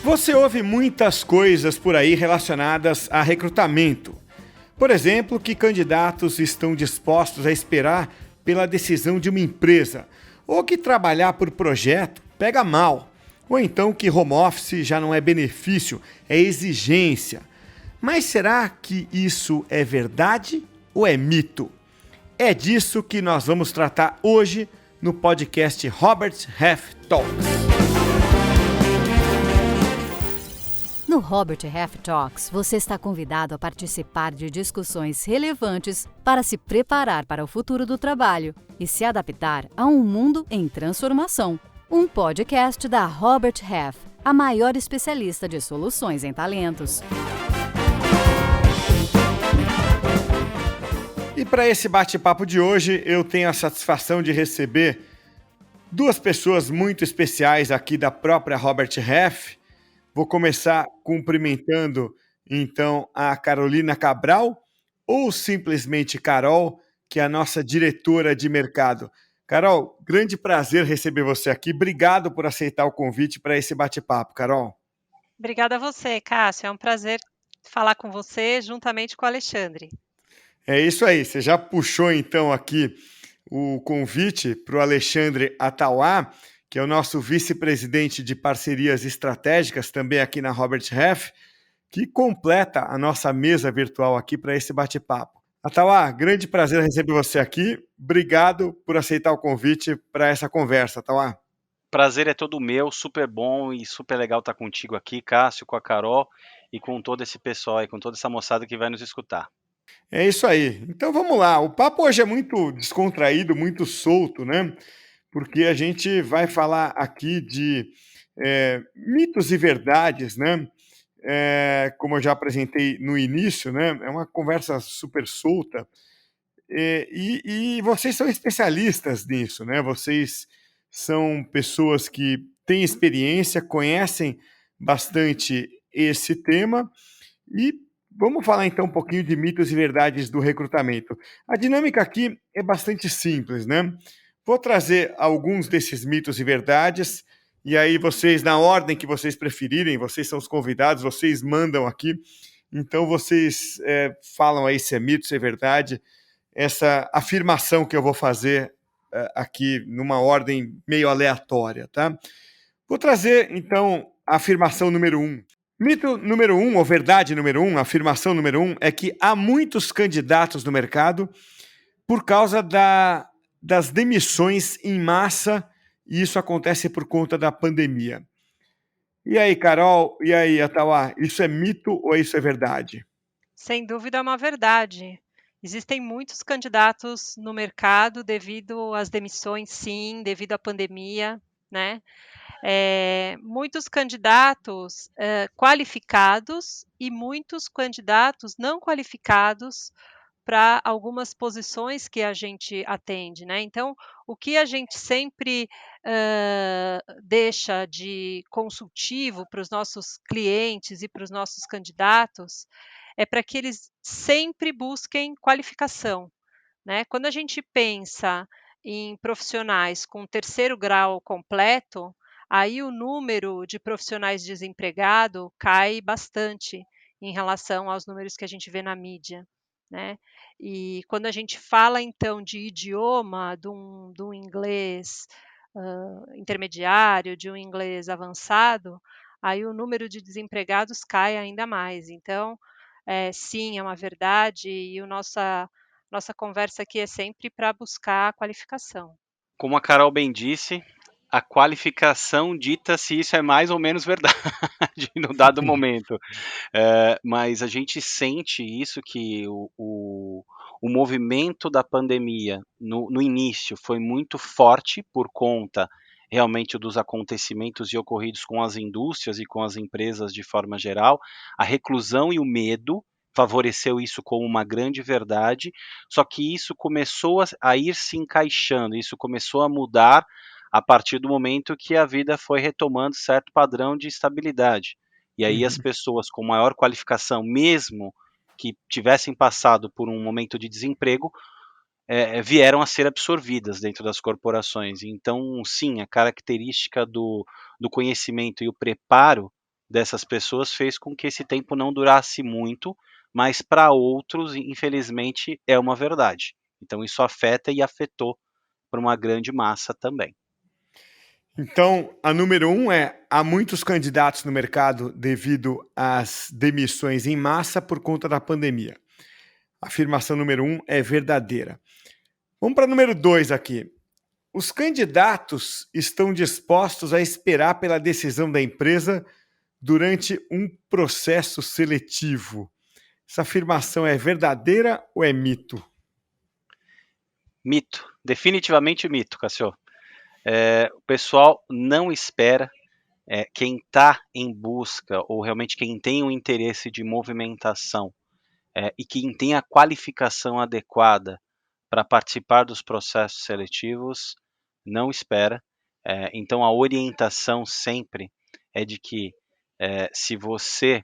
Você ouve muitas coisas por aí relacionadas a recrutamento. Por exemplo, que candidatos estão dispostos a esperar pela decisão de uma empresa, ou que trabalhar por projeto pega mal, ou então que home office já não é benefício, é exigência. Mas será que isso é verdade ou é mito? É disso que nós vamos tratar hoje no podcast Robert Half Talks. No Robert Half Talks, você está convidado a participar de discussões relevantes para se preparar para o futuro do trabalho e se adaptar a um mundo em transformação. Um podcast da Robert Half, a maior especialista de soluções em talentos. E para esse bate-papo de hoje, eu tenho a satisfação de receber duas pessoas muito especiais aqui da própria Robert Half. Vou começar cumprimentando, então, a Carolina Cabral, ou simplesmente Carol, que é a nossa diretora de mercado. Carol, grande prazer receber você aqui. Obrigado por aceitar o convite para esse bate-papo, Carol. Obrigada a você, Cássio. É um prazer falar com você juntamente com o Alexandre. É isso aí. Você já puxou, então, aqui o convite para o Alexandre Atauá, que é o nosso vice-presidente de parcerias estratégicas, também aqui na Robert Half, que completa a nossa mesa virtual aqui para esse bate-papo. Atauá, grande prazer receber você aqui. Obrigado por aceitar o convite para essa conversa, Atauá. Prazer é todo meu, super bom e super legal estar contigo aqui, Cássio, com a Carol e com todo esse pessoal aí, com toda essa moçada que vai nos escutar. É isso aí. Então vamos lá. O papo hoje é muito descontraído, muito solto, né? Porque a gente vai falar aqui de mitos e verdades, né? Como eu já apresentei no início, né? É uma conversa super solta. E vocês são especialistas nisso, né? Vocês são pessoas que têm experiência, conhecem bastante esse tema e vamos falar então um pouquinho de mitos e verdades do recrutamento. A dinâmica aqui é bastante simples, né? Vou trazer alguns desses mitos e verdades, e aí vocês, na ordem que vocês preferirem, vocês são os convidados, vocês mandam aqui, então vocês falam aí se é mito, se é verdade, essa afirmação que eu vou fazer aqui numa ordem meio aleatória, tá? Vou trazer, então, a afirmação número 1. Mito número 1, ou verdade número 1, afirmação número 1, é que há muitos candidatos no mercado por causa das demissões em massa, e isso acontece por conta da pandemia. E aí, Carol, e aí, Atauá, isso é mito ou isso é verdade? Sem dúvida é uma verdade. Existem muitos candidatos no mercado devido às demissões, sim, devido à pandemia, né? Muitos candidatos qualificados e muitos candidatos não qualificados para algumas posições que a gente atende, né? Então, o que a gente sempre deixa de consultivo para os nossos clientes e para os nossos candidatos é para que eles sempre busquem qualificação, né? Quando a gente pensa em profissionais com terceiro grau completo, aí o número de profissionais desempregados cai bastante em relação aos números que a gente vê na mídia, né? E quando a gente fala então de idioma, de um inglês intermediário, de um inglês avançado, aí o número de desempregados cai ainda mais. Então, sim, é uma verdade e nossa conversa aqui é sempre para buscar a qualificação. Como a Carol bem disse, a qualificação dita se isso é mais ou menos verdade no dado momento. Mas a gente sente isso que o movimento da pandemia no início foi muito forte por conta realmente dos acontecimentos e ocorridos com as indústrias e com as empresas de forma geral, a reclusão e o medo favoreceu isso como uma grande verdade, só que isso começou a ir se encaixando, isso começou a mudar a partir do momento que a vida foi retomando certo padrão de estabilidade. E aí as pessoas com maior qualificação, mesmo que tivessem passado por um momento de desemprego, vieram a ser absorvidas dentro das corporações. Então, sim, a característica do conhecimento e o preparo dessas pessoas fez com que esse tempo não durasse muito, mas para outros, infelizmente, é uma verdade. Então isso afeta e afetou para uma grande massa também. Então, a número 1 é: há muitos candidatos no mercado devido às demissões em massa por conta da pandemia. A afirmação número 1 é verdadeira. Vamos para a número 2 aqui. Os candidatos estão dispostos a esperar pela decisão da empresa durante um processo seletivo. Essa afirmação é verdadeira ou é mito? Mito, definitivamente mito, Cassio. O pessoal não espera, quem está em busca ou realmente quem tem um interesse de movimentação e quem tem a qualificação adequada para participar dos processos seletivos, não espera. Então a orientação sempre é de que se você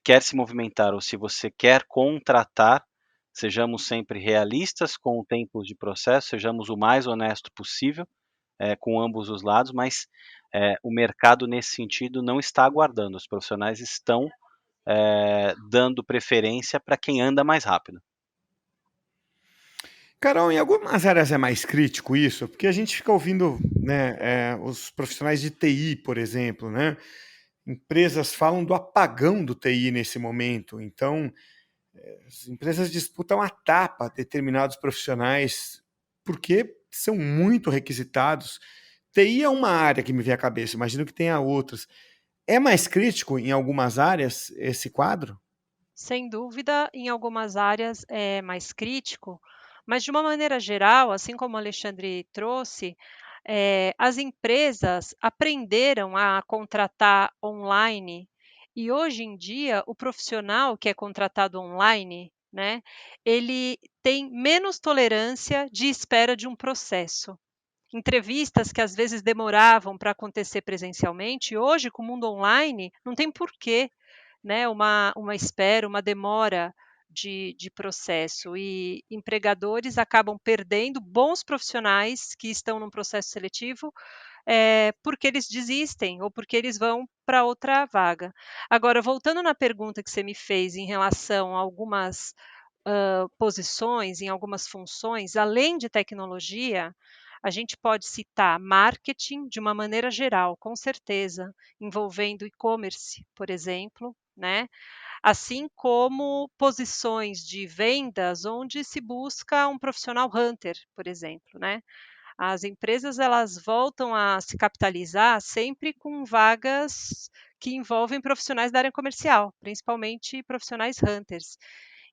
quer se movimentar ou se você quer contratar, sejamos sempre realistas com o tempo de processo, sejamos o mais honesto possível com ambos os lados, mas o mercado nesse sentido não está aguardando, os profissionais estão dando preferência para quem anda mais rápido. Carol, em algumas áreas é mais crítico isso, porque a gente fica ouvindo, né, os profissionais de TI, por exemplo, né? Empresas falam do apagão do TI nesse momento, então as empresas disputam a tapa determinados profissionais porque são muito requisitados. TI é uma área que me vem à cabeça, imagino que tenha outras. É mais crítico em algumas áreas esse quadro? Sem dúvida, em algumas áreas é mais crítico, mas de uma maneira geral, assim como o Alexandre trouxe, as empresas aprenderam a contratar online e hoje em dia o profissional que é contratado online, né, ele tem menos tolerância de espera de um processo. Entrevistas que às vezes demoravam para acontecer presencialmente, hoje com o mundo online não tem porquê, né, uma espera, uma demora de processo e empregadores acabam perdendo bons profissionais que estão num processo seletivo, porque eles desistem ou porque eles vão para outra vaga. Agora, voltando na pergunta que você me fez em relação a algumas posições, em algumas funções, além de tecnologia, a gente pode citar marketing de uma maneira geral, com certeza, envolvendo e-commerce, por exemplo, né? Assim como posições de vendas onde se busca um profissional hunter, por exemplo, né? As empresas elas voltam a se capitalizar sempre com vagas que envolvem profissionais da área comercial, principalmente profissionais hunters.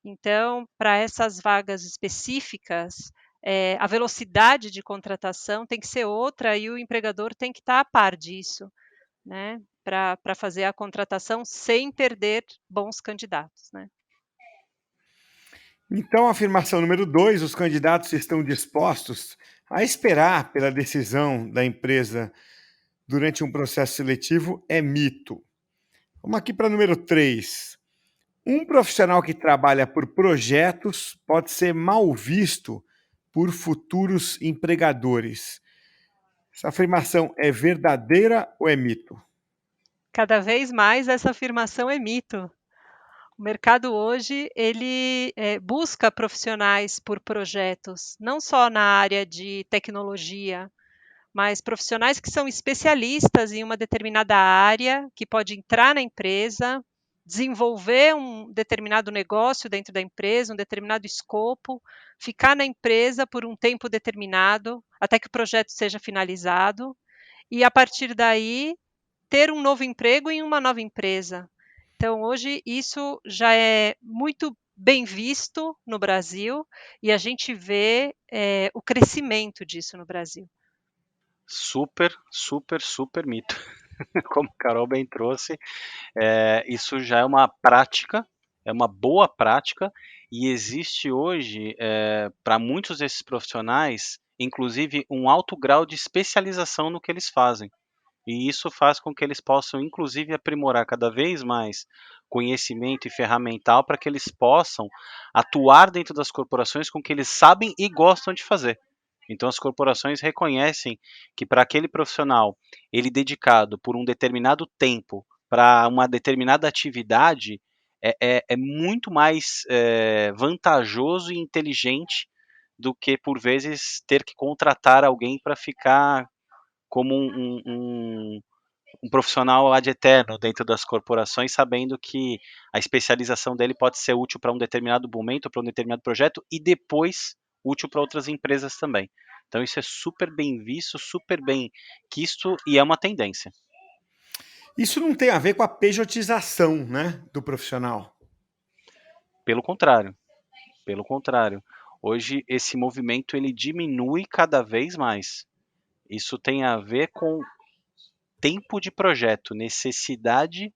Então, para essas vagas específicas, a velocidade de contratação tem que ser outra e o empregador tem que estar a par disso, né? Para fazer a contratação sem perder bons candidatos, né? Então, a afirmação número 2: os candidatos estão dispostos a esperar pela decisão da empresa durante um processo seletivo é mito. Vamos aqui para número 3: um profissional que trabalha por projetos pode ser mal visto por futuros empregadores. Essa afirmação é verdadeira ou é mito? Cada vez mais essa afirmação é mito. O mercado hoje ele busca profissionais por projetos, não só na área de tecnologia, mas profissionais que são especialistas em uma determinada área, que pode entrar na empresa, desenvolver um determinado negócio dentro da empresa, um determinado escopo, ficar na empresa por um tempo determinado, até que o projeto seja finalizado, e a partir daí ter um novo emprego em uma nova empresa. Então, hoje, isso já é muito bem visto no Brasil e a gente vê o crescimento disso no Brasil. Super, super, super mito. Como a Carol bem trouxe, isso já é uma prática, é uma boa prática, e existe hoje, para muitos desses profissionais, inclusive um alto grau de especialização no que eles fazem. E isso faz com que eles possam, inclusive, aprimorar cada vez mais conhecimento e ferramental para que eles possam atuar dentro das corporações com o que eles sabem e gostam de fazer. Então, as corporações reconhecem que para aquele profissional, ele dedicado por um determinado tempo para uma determinada atividade é muito mais vantajoso e inteligente do que, por vezes, ter que contratar alguém para ficar como um profissional ad eterno dentro das corporações, sabendo que a especialização dele pode ser útil para um determinado momento, para um determinado projeto, e depois útil para outras empresas também. Então isso é super bem visto, super bem quisto e é uma tendência. Isso não tem a ver com a pejotização, né, do profissional. Pelo contrário, pelo contrário. Hoje esse movimento ele diminui cada vez mais. Isso tem a ver com tempo de projeto, necessidade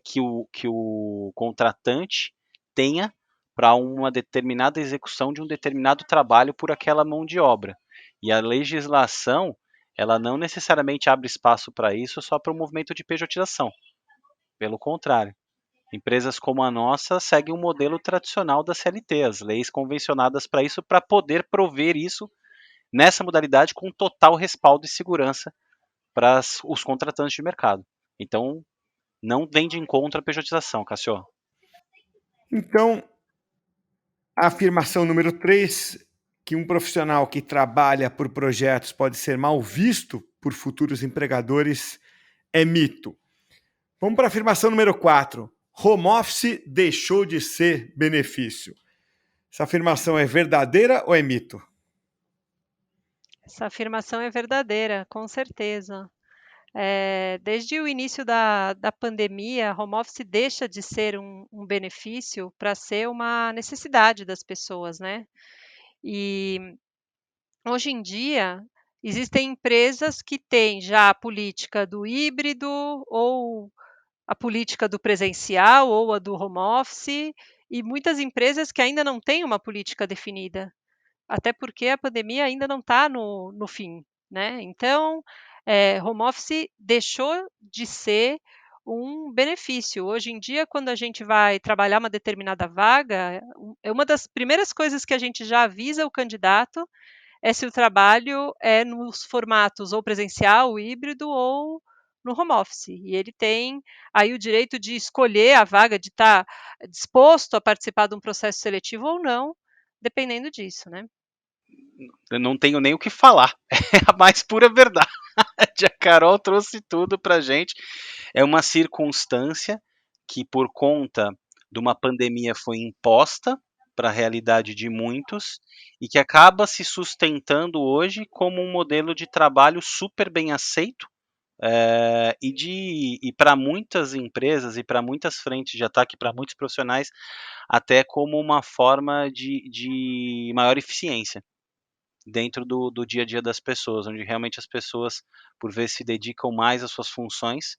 que o contratante tenha para uma determinada execução de um determinado trabalho por aquela mão de obra. E a legislação, ela não necessariamente abre espaço para isso só para o movimento de pejotização. Pelo contrário, empresas como a nossa seguem um modelo tradicional da CLT, as leis convencionadas para isso, para poder prover isso nessa modalidade com total respaldo e segurança para os contratantes de mercado. Então, não vem de encontro à pejotização, Cassio. Então, a afirmação número 3, que um profissional que trabalha por projetos pode ser mal visto por futuros empregadores, é mito. Vamos para a afirmação número 4. Home office deixou de ser benefício. Essa afirmação é verdadeira ou é mito? Essa afirmação é verdadeira, com certeza. Desde o início da pandemia, home office deixa de ser um benefício para ser uma necessidade das pessoas, né? E hoje em dia, existem empresas que têm já a política do híbrido, ou a política do presencial, ou a do home office, e muitas empresas que ainda não têm uma política definida, até porque a pandemia ainda não está no fim, né? Então, home office deixou de ser um benefício. Hoje em dia, quando a gente vai trabalhar uma determinada vaga, é uma das primeiras coisas que a gente já avisa o candidato é se o trabalho é nos formatos ou presencial, híbrido ou no home office. E ele tem aí o direito de escolher a vaga, de estar disposto a participar de um processo seletivo ou não, dependendo disso, né? Eu não tenho nem o que falar. É a mais pura verdade. A Carol trouxe tudo pra gente. É uma circunstância que, por conta de uma pandemia, foi imposta para a realidade de muitos e que acaba se sustentando hoje como um modelo de trabalho super bem aceito e para muitas empresas e para muitas frentes de ataque, para muitos profissionais, até como uma forma de maior eficiência dentro do dia a dia das pessoas, onde realmente as pessoas, por vezes, se dedicam mais às suas funções,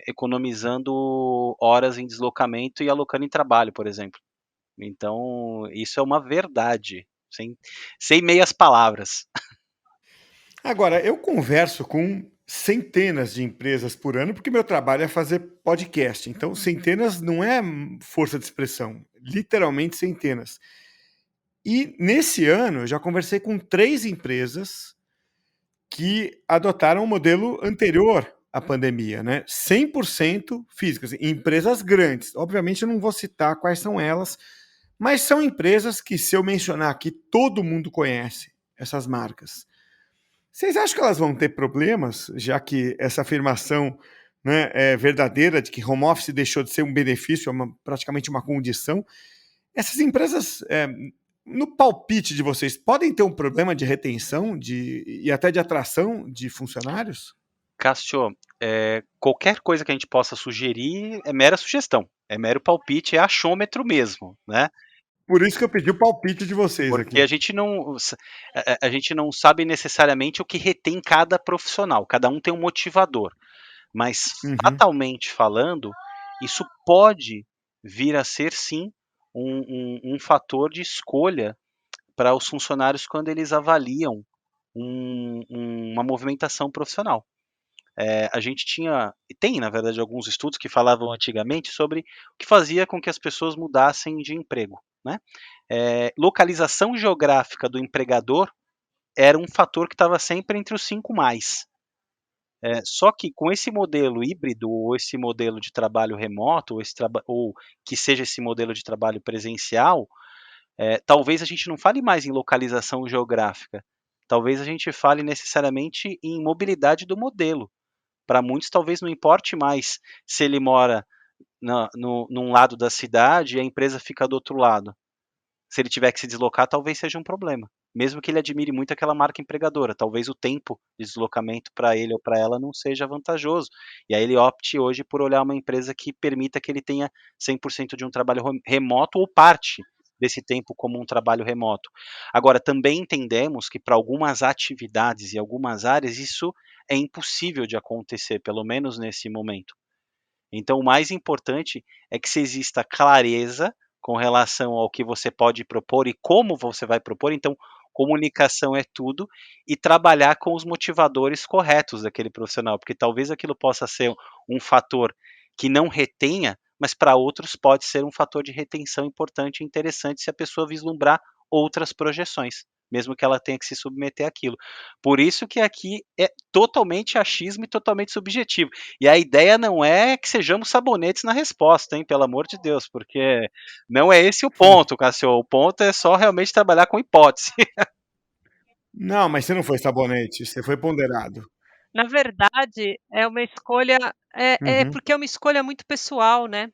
economizando horas em deslocamento e alocando em trabalho, por exemplo. Então, isso é uma verdade, sem meias palavras. Agora, eu converso com centenas de empresas por ano, porque meu trabalho é fazer podcast. Então, centenas não é força de expressão, literalmente centenas. E nesse ano, eu já conversei com 3 empresas que adotaram um modelo anterior à pandemia, né? 100% físicas, empresas grandes. Obviamente, eu não vou citar quais são elas, mas são empresas que, se eu mencionar aqui, todo mundo conhece essas marcas. Vocês acham que elas vão ter problemas, já que essa afirmação, né, é verdadeira, de que home office deixou de ser um benefício, praticamente uma condição? Essas empresas, no palpite de vocês, podem ter um problema de retenção e até de atração de funcionários? Cássio, qualquer coisa que a gente possa sugerir é mera sugestão, é mero palpite, é achômetro mesmo, né? Por isso que eu pedi o palpite de vocês Porque aqui. a gente não sabe necessariamente o que retém cada profissional, cada um tem um motivador, mas Uhum. fatalmente falando, isso pode vir a ser sim um fator de escolha para os funcionários quando eles avaliam uma movimentação profissional. A gente tinha, e tem na verdade alguns estudos que falavam antigamente sobre o que fazia com que as pessoas mudassem de emprego, né? Localização geográfica do empregador era um fator que estava sempre entre os 5 mais. Só que com esse modelo híbrido, ou esse modelo de trabalho remoto, ou que seja esse modelo de trabalho presencial, talvez a gente não fale mais em localização geográfica, talvez a gente fale necessariamente em mobilidade do modelo. Para muitos, talvez não importe mais se ele mora num lado da cidade e a empresa fica do outro lado. Se ele tiver que se deslocar, talvez seja um problema. Mesmo que ele admire muito aquela marca empregadora, talvez o tempo de deslocamento para ele ou para ela não seja vantajoso. E aí ele opte hoje por olhar uma empresa que permita que ele tenha 100% de um trabalho remoto ou parte desse tempo como um trabalho remoto. Agora, também entendemos que para algumas atividades e algumas áreas isso é impossível de acontecer, pelo menos nesse momento. Então, o mais importante é que se exista clareza com relação ao que você pode propor e como você vai propor. Então, comunicação é tudo, e trabalhar com os motivadores corretos daquele profissional, porque talvez aquilo possa ser um fator que não retenha, mas para outros pode ser um fator de retenção importante e interessante se a pessoa vislumbrar outras projeções, mesmo que ela tenha que se submeter àquilo. Por isso que aqui é totalmente achismo e totalmente subjetivo. E a ideia não é que sejamos sabonetes na resposta, hein? Pelo amor de Deus, porque não é esse o ponto, Cassio. O ponto é só realmente trabalhar com hipótese. Não, mas você não foi sabonete, você foi ponderado. Na verdade, é uma escolha, Uhum. porque é uma escolha muito pessoal, né.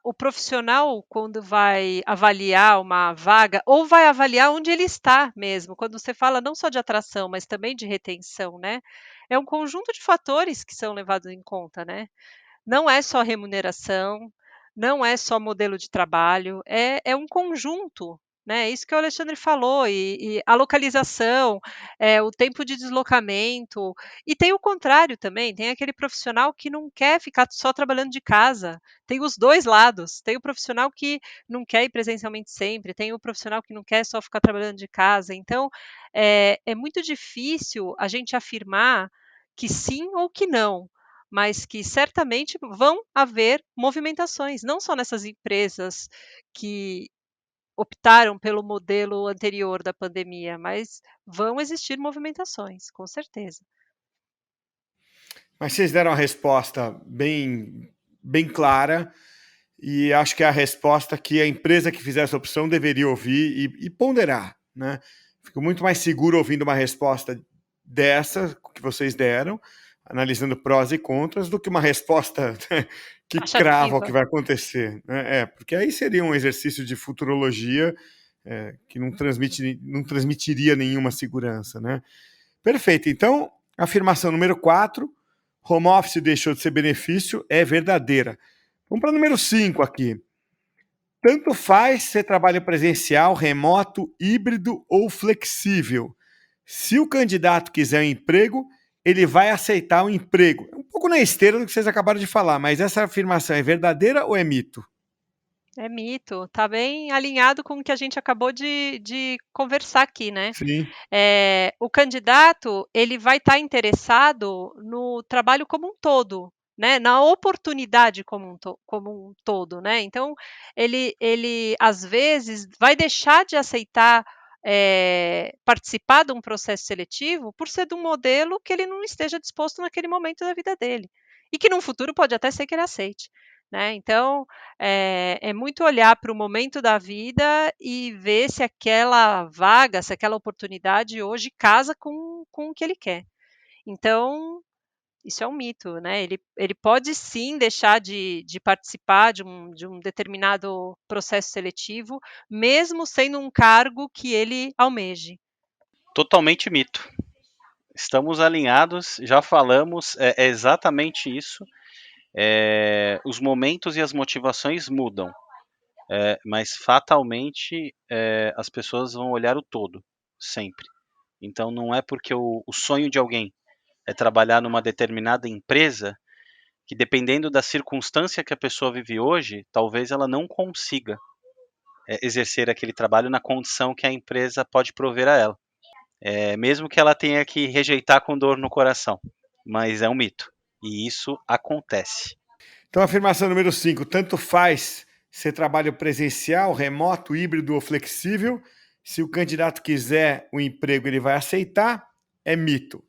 O profissional, quando vai avaliar uma vaga, ou vai avaliar onde ele está mesmo, quando você fala não só de atração, mas também de retenção, né, é um conjunto de fatores que são levados em conta, né. Não é só remuneração, não é só modelo de trabalho, é um conjunto, né, isso que o Alexandre falou, e a localização, o tempo de deslocamento, e tem o contrário também, tem aquele profissional que não quer ficar só trabalhando de casa, tem os 2 lados, tem o profissional que não quer ir presencialmente sempre, tem o profissional que não quer só ficar trabalhando de casa, então, é muito difícil a gente afirmar que sim ou que não, mas que certamente vão haver movimentações, não só nessas empresas que optaram pelo modelo anterior da pandemia, mas vão existir movimentações, com certeza. Mas vocês deram uma resposta bem clara, e acho que é a resposta que a empresa que fizer essa opção deveria ouvir e ponderar, né? Fico muito mais seguro ouvindo uma resposta dessa que vocês deram, analisando prós e contras, do que uma resposta que crava o Taxativa. que vai acontecer, né? Porque aí seria um exercício de futurologia que não transmitiria nenhuma segurança, né? Perfeito. Então, afirmação número 4, home office deixou de ser benefício, é verdadeira. Vamos para o número 5 aqui. Tanto faz ser trabalho presencial, remoto, híbrido ou flexível. Se o candidato quiser um emprego, ele vai aceitar o emprego. É um pouco na esteira do que vocês acabaram de falar, mas essa afirmação é verdadeira ou é mito? É mito, está bem alinhado com o que a gente acabou de conversar aqui, né. Sim. O candidato, ele vai estar interessado no trabalho como um todo, né, na oportunidade como um todo, né. Então, ele às vezes vai deixar de aceitar, participar de um processo seletivo, por ser de um modelo que ele não esteja disposto naquele momento da vida dele, e que num futuro pode até ser que ele aceite, né. Então, é muito olhar para o momento da vida e ver se aquela vaga, se aquela oportunidade hoje casa com o que ele quer. Então, isso é um mito, né? Ele pode sim deixar de participar de um determinado processo seletivo, mesmo sendo um cargo que ele almeje. Totalmente mito. Estamos alinhados, já falamos, é exatamente isso. Os momentos e as motivações mudam, mas fatalmente as pessoas vão olhar o todo, sempre. Então não é porque o sonho de alguém é trabalhar numa determinada empresa que, dependendo da circunstância que a pessoa vive hoje, talvez ela não consiga exercer aquele trabalho na condição que a empresa pode prover a ela. Mesmo que ela tenha que rejeitar com dor no coração, mas é um mito. E isso acontece. Então, afirmação número 5, tanto faz ser trabalho presencial, remoto, híbrido ou flexível. Se o candidato quiser o emprego, ele vai aceitar, é mito.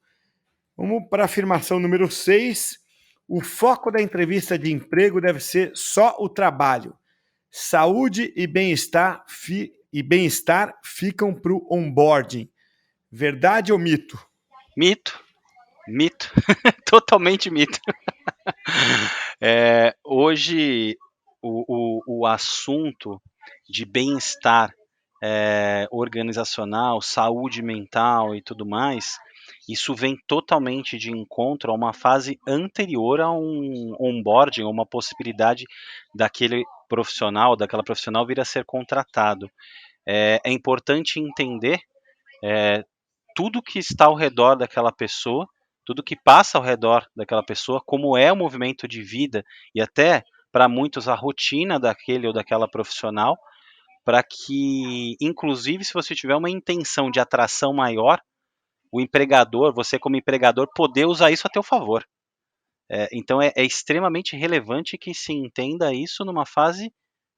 Vamos para a afirmação número 6. O foco da entrevista de emprego deve ser só o trabalho. Saúde e bem-estar ficam para o onboarding. Verdade ou mito? Mito, mito, totalmente mito. Hoje, o assunto de bem-estar organizacional, saúde mental e tudo mais, isso vem totalmente de encontro a uma fase anterior a um onboarding, a uma possibilidade daquele profissional, daquela profissional vir a ser contratado. É importante entender tudo que está ao redor daquela pessoa, tudo que passa ao redor daquela pessoa, como é o movimento de vida e até para muitos a rotina daquele ou daquela profissional, para que, inclusive, se você tiver uma intenção de atração maior, o empregador, você como empregador, poder usar isso a teu favor. Então é extremamente relevante que se entenda isso numa fase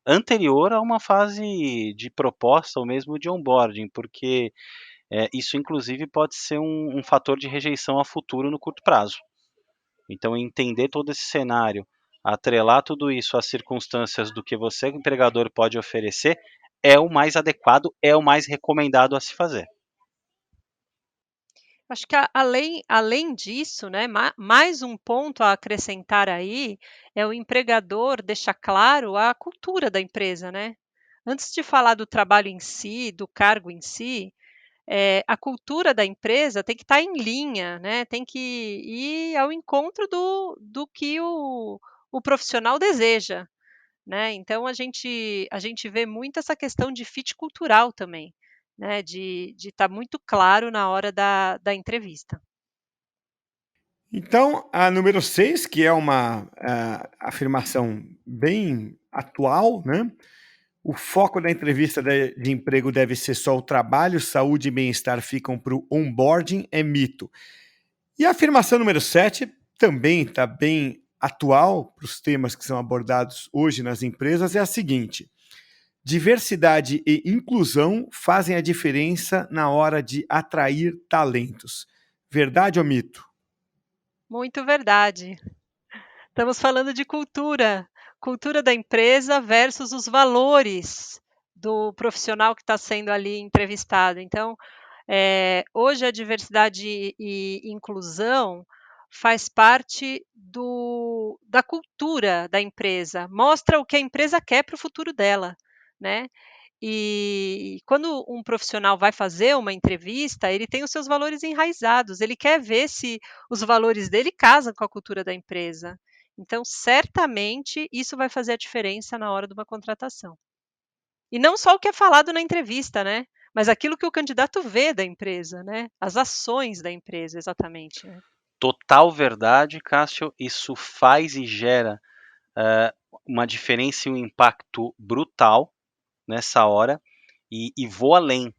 anterior a uma fase de proposta ou mesmo de onboarding, porque isso inclusive pode ser um fator de rejeição a futuro no curto prazo. Então entender todo esse cenário, atrelar tudo isso às circunstâncias do que você, empregador, pode oferecer, é o mais adequado, é o mais recomendado a se fazer. Acho que além disso, né, mais um ponto a acrescentar aí é o empregador deixar claro a cultura da empresa, né? Antes de falar do trabalho em si, do cargo em si, a cultura da empresa tem que estar em linha, né? Tem que ir ao encontro do que o profissional deseja, né? Então a gente vê muito essa questão de fit cultural também, né? De estar muito claro na hora da entrevista. Então, a número 6, que é uma afirmação bem atual, né? O foco da entrevista de emprego deve ser só o trabalho, saúde e bem-estar ficam para o onboarding, é mito. E a afirmação número 7 também está bem atual para os temas que são abordados hoje nas empresas, é a seguinte: diversidade e inclusão fazem a diferença na hora de atrair talentos. Verdade ou mito? Muito verdade. Estamos falando de cultura, cultura da empresa versus os valores do profissional que está sendo ali entrevistado. Então, hoje a diversidade e inclusão faz parte da cultura da empresa, mostra o que a empresa quer para o futuro dela, né? E quando um profissional vai fazer uma entrevista, ele tem os seus valores enraizados, ele quer ver se os valores dele casam com a cultura da empresa. Então, certamente, isso vai fazer a diferença na hora de uma contratação. E não só o que é falado na entrevista, né? Mas aquilo que o candidato vê da empresa, né? As ações da empresa, exatamente. Né? Total verdade, Cássio. Isso faz e gera uma diferença e um impacto brutal nessa hora. E vou além.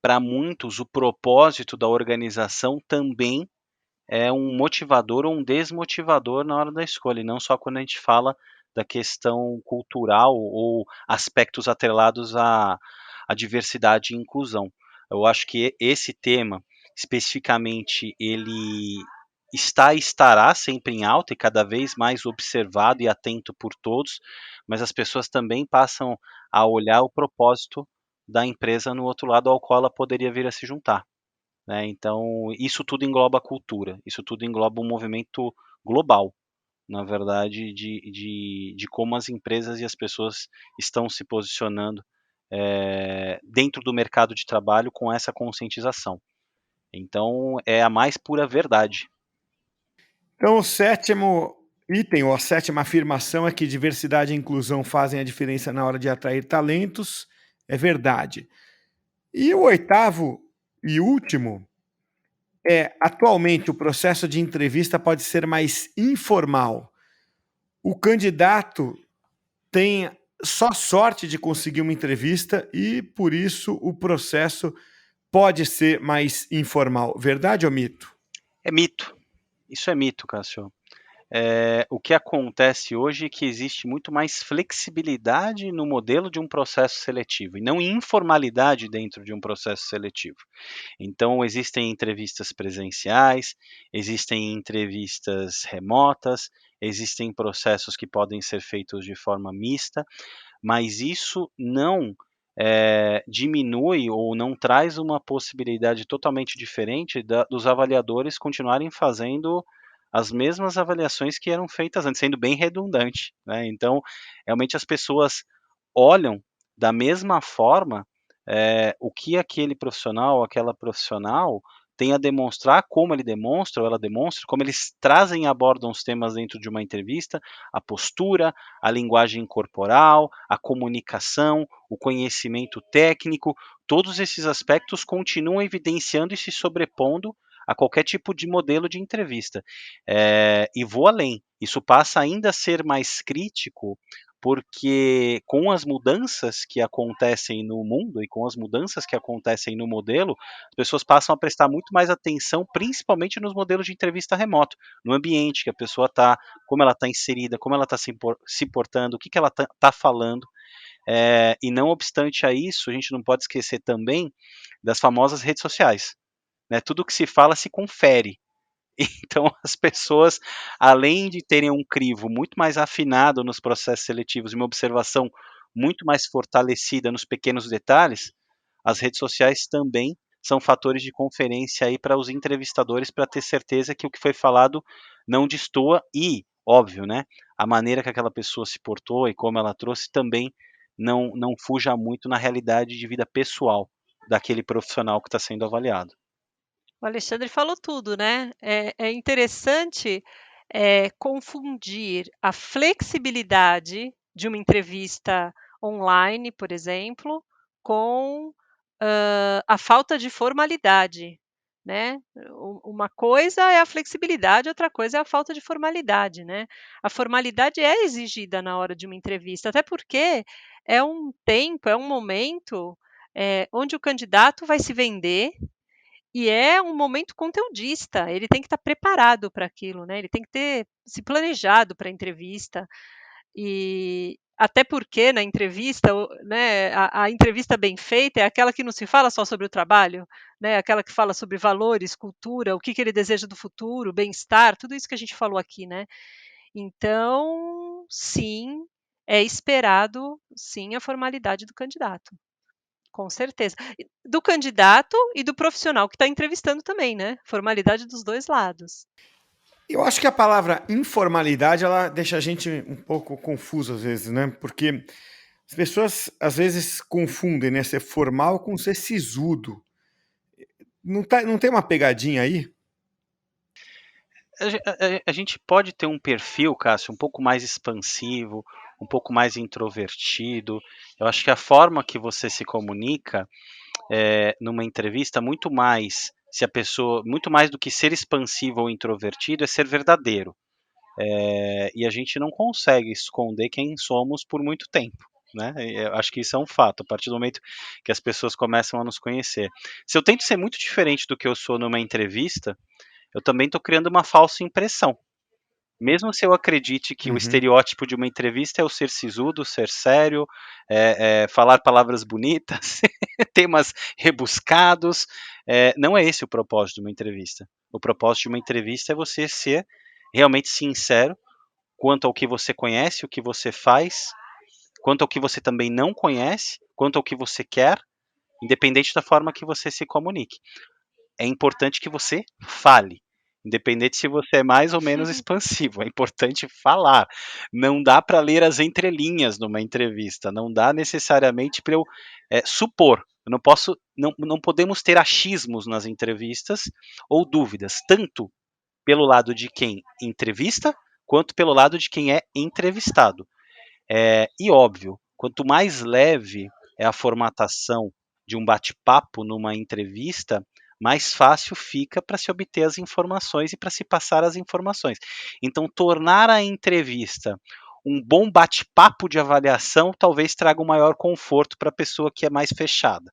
Para muitos, o propósito da organização também é um motivador ou um desmotivador na hora da escolha, e não só quando a gente fala da questão cultural ou aspectos atrelados à diversidade e inclusão. Eu acho que esse tema, especificamente, ele está e estará sempre em alta e cada vez mais observado e atento por todos, mas as pessoas também passam a olhar o propósito da empresa no outro lado ao qual ela poderia vir a se juntar. Né? Então, isso tudo engloba a cultura, isso tudo engloba um movimento global, na verdade, de como as empresas e as pessoas estão se posicionando dentro do mercado de trabalho com essa conscientização. Então, é a mais pura verdade. Então, o sétimo item, ou a sétima afirmação é que diversidade e inclusão fazem a diferença na hora de atrair talentos. É verdade. E o oitavo e último atualmente o processo de entrevista pode ser mais informal. O candidato tem só sorte de conseguir uma entrevista e, por isso, o processo pode ser mais informal. Verdade ou mito? É mito. Isso é mito, Cássio. o que acontece hoje é que existe muito mais flexibilidade no modelo de um processo seletivo e não informalidade dentro de um processo seletivo. Então, existem entrevistas presenciais, existem entrevistas remotas, existem processos que podem ser feitos de forma mista, mas isso não diminui ou não traz uma possibilidade totalmente diferente dos avaliadores continuarem fazendo as mesmas avaliações que eram feitas antes, sendo bem redundante, né? Então, realmente as pessoas olham da mesma forma o que aquele profissional, aquela profissional tem a demonstrar, como ele demonstra ou ela demonstra, como eles trazem e abordam os temas dentro de uma entrevista, a postura, a linguagem corporal, a comunicação, o conhecimento técnico, todos esses aspectos continuam evidenciando e se sobrepondo a qualquer tipo de modelo de entrevista. E vou além, isso passa ainda a ser mais crítico porque com as mudanças que acontecem no mundo e com as mudanças que acontecem no modelo, as pessoas passam a prestar muito mais atenção, principalmente nos modelos de entrevista remoto, no ambiente que a pessoa está, como ela está inserida, como ela está se portando, o que ela está falando. E não obstante a isso, a gente não pode esquecer também das famosas redes sociais. Né? Tudo que se fala se confere. Então, as pessoas, além de terem um crivo muito mais afinado nos processos seletivos e uma observação muito mais fortalecida nos pequenos detalhes, as redes sociais também são fatores de conferência aí para os entrevistadores para ter certeza que o que foi falado não destoa e, óbvio, né, a maneira que aquela pessoa se portou e como ela trouxe também não fuja muito na realidade de vida pessoal daquele profissional que está sendo avaliado. O Alexandre falou tudo, né? É interessante confundir a flexibilidade de uma entrevista online, por exemplo, com a falta de formalidade, né? Uma coisa é a flexibilidade, outra coisa é a falta de formalidade, né? A formalidade é exigida na hora de uma entrevista, até porque é um tempo, é um momento onde o candidato vai se vender e é um momento conteudista, ele tem que estar preparado para aquilo, né, ele tem que ter se planejado para a entrevista, e até porque na entrevista, né, a entrevista bem feita é aquela que não se fala só sobre o trabalho, né, aquela que fala sobre valores, cultura, o que que ele deseja do futuro, bem-estar, tudo isso que a gente falou aqui, né. Então, sim, é esperado, sim, a formalidade do candidato. Com certeza. Do candidato e do profissional que está entrevistando também, né? Formalidade dos 2 lados. Eu acho que a palavra informalidade, ela deixa a gente um pouco confuso às vezes, né, porque as pessoas às vezes confundem, né, ser formal com ser sisudo. Não tem uma pegadinha aí? A gente pode ter um perfil, Cássio, um pouco mais expansivo, um pouco mais introvertido. Eu acho que a forma que você se comunica numa entrevista, muito mais do que ser expansivo ou introvertido, é ser verdadeiro. E a gente não consegue esconder quem somos por muito tempo. Né? Eu acho que isso é um fato, a partir do momento que as pessoas começam a nos conhecer. Se eu tento ser muito diferente do que eu sou numa entrevista, eu também estou criando uma falsa impressão. Mesmo se eu acredite que o Uhum. estereótipo de uma entrevista é o ser sisudo, ser sério, falar palavras bonitas, temas rebuscados, não é esse o propósito de uma entrevista. O propósito de uma entrevista é você ser realmente sincero quanto ao que você conhece, o que você faz, quanto ao que você também não conhece, quanto ao que você quer, independente da forma que você se comunique. É importante que você fale. Independente se você é mais ou menos expansivo, é importante falar. Não dá para ler as entrelinhas numa entrevista, não dá necessariamente para eu supor. Eu não posso, não podemos ter achismos nas entrevistas ou dúvidas, tanto pelo lado de quem entrevista, quanto pelo lado de quem é entrevistado. E óbvio, quanto mais leve é a formatação de um bate-papo numa entrevista, mais fácil fica para se obter as informações e para se passar as informações. Então, tornar a entrevista um bom bate-papo de avaliação talvez traga um maior conforto para a pessoa que é mais fechada.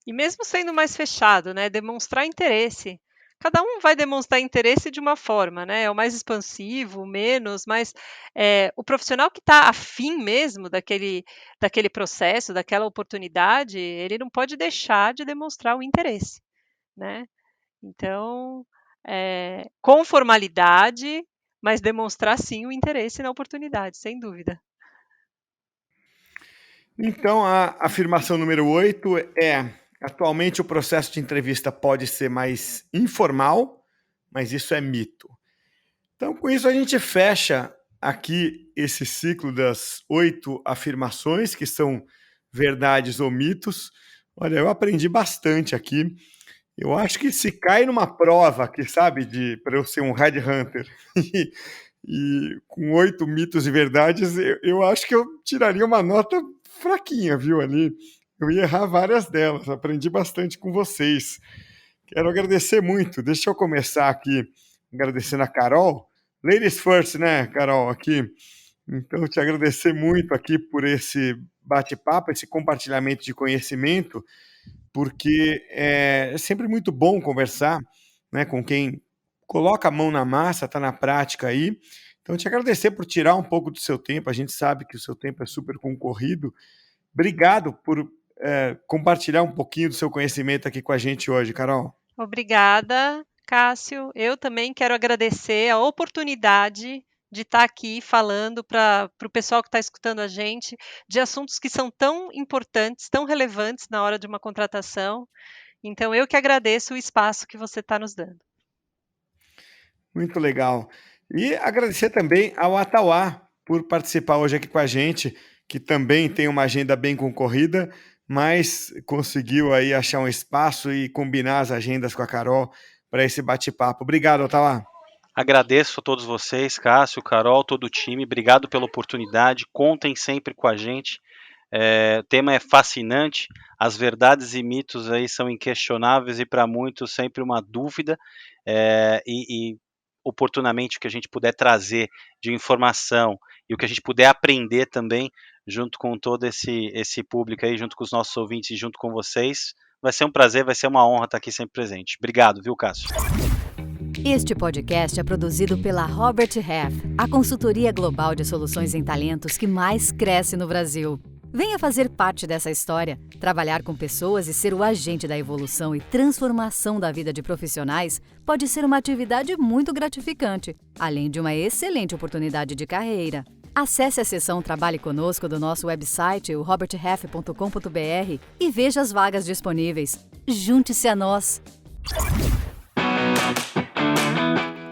E mesmo sendo mais fechado, né, demonstrar interesse. cada um vai demonstrar interesse de uma forma, né? É o mais expansivo, o menos, mas o profissional que está afim mesmo daquele processo, daquela oportunidade, ele não pode deixar de demonstrar o interesse, né? Então, com formalidade, mas demonstrar sim o interesse na oportunidade, sem dúvida. Então, a afirmação número 8 é: atualmente o processo de entrevista pode ser mais informal, mas isso é mito. Então, com isso, a gente fecha aqui esse ciclo das 8 afirmações, que são verdades ou mitos. Olha, eu aprendi bastante aqui. Eu acho que se cai numa prova aqui, sabe, para eu ser um headhunter, e com 8 mitos e verdades, eu acho que eu tiraria uma nota fraquinha, viu, ali. Eu ia errar várias delas. Aprendi bastante com vocês. Quero agradecer muito. Deixa eu começar aqui agradecendo a Carol. Ladies first, né, Carol, aqui. Então, te agradecer muito aqui por esse bate-papo, esse compartilhamento de conhecimento, porque é sempre muito bom conversar, né, com quem coloca a mão na massa, está na prática aí. Então, te agradecer por tirar um pouco do seu tempo. A gente sabe que o seu tempo é super concorrido. Obrigado por compartilhar um pouquinho do seu conhecimento aqui com a gente hoje, Carol. Obrigada, Cássio. Eu também quero agradecer a oportunidade de estar aqui falando para o pessoal que está escutando a gente de assuntos que são tão importantes, tão relevantes na hora de uma contratação. Então, eu que agradeço o espaço que você está nos dando. Muito legal. E agradecer também ao Atauá por participar hoje aqui com a gente, que também tem uma agenda bem concorrida, mas conseguiu aí achar um espaço e combinar as agendas com a Carol para esse bate-papo. Obrigado, Atauá. Agradeço a todos vocês, Cássio, Carol, todo o time. Obrigado pela oportunidade. Contem sempre com a gente. O tema é fascinante. As verdades e mitos aí são inquestionáveis e para muitos sempre uma dúvida. E oportunamente o que a gente puder trazer de informação e o que a gente puder aprender também junto com todo esse público aí, junto com os nossos ouvintes e junto com vocês, vai ser um prazer, vai ser uma honra estar aqui sempre presente. Obrigado, viu, Cássio? Este podcast é produzido pela Robert Half, a consultoria global de soluções em talentos que mais cresce no Brasil. Venha fazer parte dessa história, trabalhar com pessoas e ser o agente da evolução e transformação da vida de profissionais pode ser uma atividade muito gratificante, além de uma excelente oportunidade de carreira. Acesse a seção Trabalhe Conosco do nosso website, o roberthalf.com.br, e veja as vagas disponíveis. Junte-se a nós!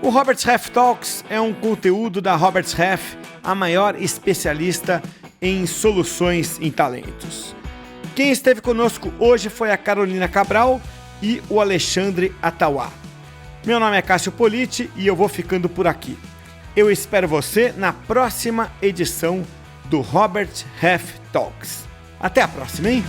O Robert Half Talks é um conteúdo da Robert Half, a maior especialista em soluções em talentos. Quem esteve conosco hoje foi a Carolina Cabral e o Alexandre Atauá. Meu nome é Cássio Politi e eu vou ficando por aqui. Eu espero você na próxima edição do Robert Half Talks. Até a próxima, hein?